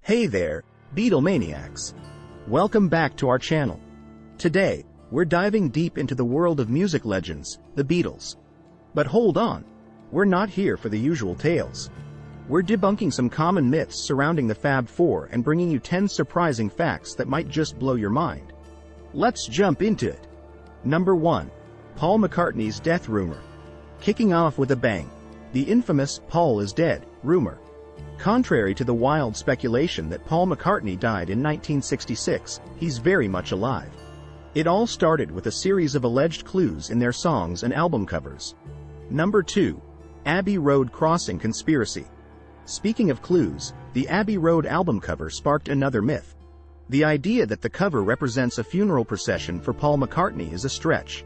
Hey there, Beatlemaniacs! Welcome back to our channel. Today, we're diving deep into the world of music legends, the Beatles. But hold on, we're not here for the usual tales. We're debunking some common myths surrounding the Fab Four and bringing you 10 surprising facts that might just blow your mind. Let's jump into it. Number 1. Paul McCartney's death rumor. Kicking off with a bang, the infamous "Paul is dead" rumor. Contrary to the wild speculation that Paul McCartney died in 1966, he's very much alive. It all started with a series of alleged clues in their songs and album covers. Number 2. Abbey Road Crossing Conspiracy. Speaking of clues, the Abbey Road album cover sparked another myth. The idea that the cover represents a funeral procession for Paul McCartney is a stretch.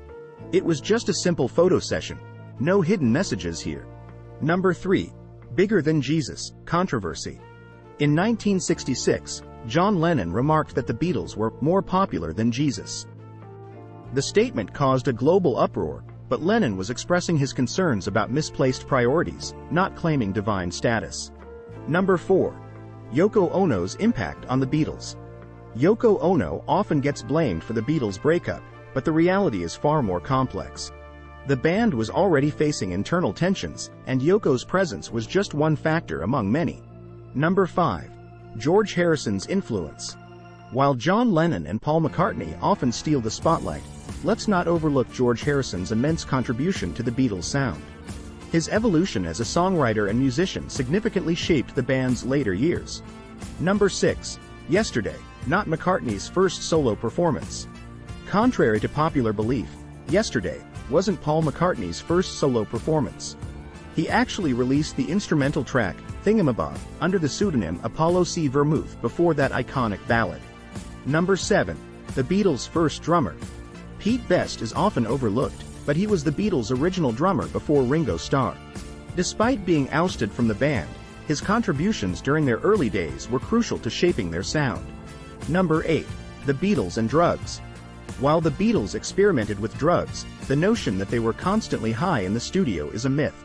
It was just a simple photo session. No hidden messages here. Number 3. Bigger Than Jesus controversy. In 1966, John Lennon remarked that the Beatles were more popular than Jesus. The statement caused a global uproar, but Lennon was expressing his concerns about misplaced priorities, not claiming divine status. Number 4. Yoko Ono's impact on the Beatles. Yoko Ono often gets blamed for the Beatles' breakup, but the reality is far more complex. The band was already facing internal tensions, and Yoko's presence was just one factor among many. Number 5. George Harrison's influence. While John Lennon and Paul McCartney often steal the spotlight, let's not overlook George Harrison's immense contribution to the Beatles' sound. His evolution as a songwriter and musician significantly shaped the band's later years. Number 6. Yesterday, not McCartney's first solo performance. Contrary to popular belief, Yesterday wasn't Paul McCartney's first solo performance. He actually released the instrumental track, Thingamabob, under the pseudonym Apollo C. Vermouth before that iconic ballad. Number 7. The Beatles' first drummer. Pete Best is often overlooked, but he was the Beatles' original drummer before Ringo Starr. Despite being ousted from the band, his contributions during their early days were crucial to shaping their sound. Number 8. The Beatles and drugs. While the Beatles experimented with drugs, the notion that they were constantly high in the studio is a myth.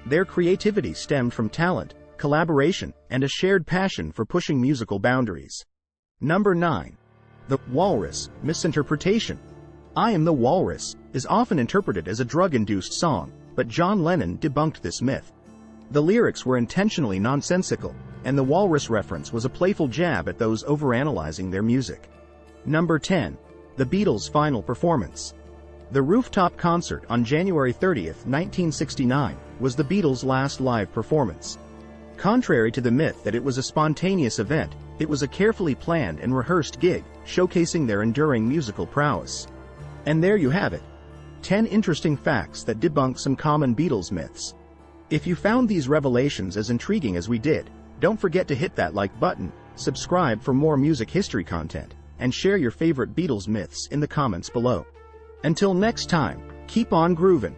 Their creativity stemmed from talent, collaboration, and a shared passion for pushing musical boundaries. Number 9. The Walrus misinterpretation. I Am the Walrus is often interpreted as a drug-induced song, but John Lennon debunked this myth. The lyrics were intentionally nonsensical, and the walrus reference was a playful jab at those overanalyzing their music. Number 10. The Beatles' final performance. The rooftop concert on January 30, 1969, was the Beatles' last live performance. Contrary to the myth that it was a spontaneous event, it was a carefully planned and rehearsed gig, showcasing their enduring musical prowess. And there you have it. 10 interesting facts that debunk some common Beatles myths. If you found these revelations as intriguing as we did, don't forget to hit that like button, subscribe for more music history content, and share your favorite Beatles myths in the comments below. Until next time, keep on groovin'.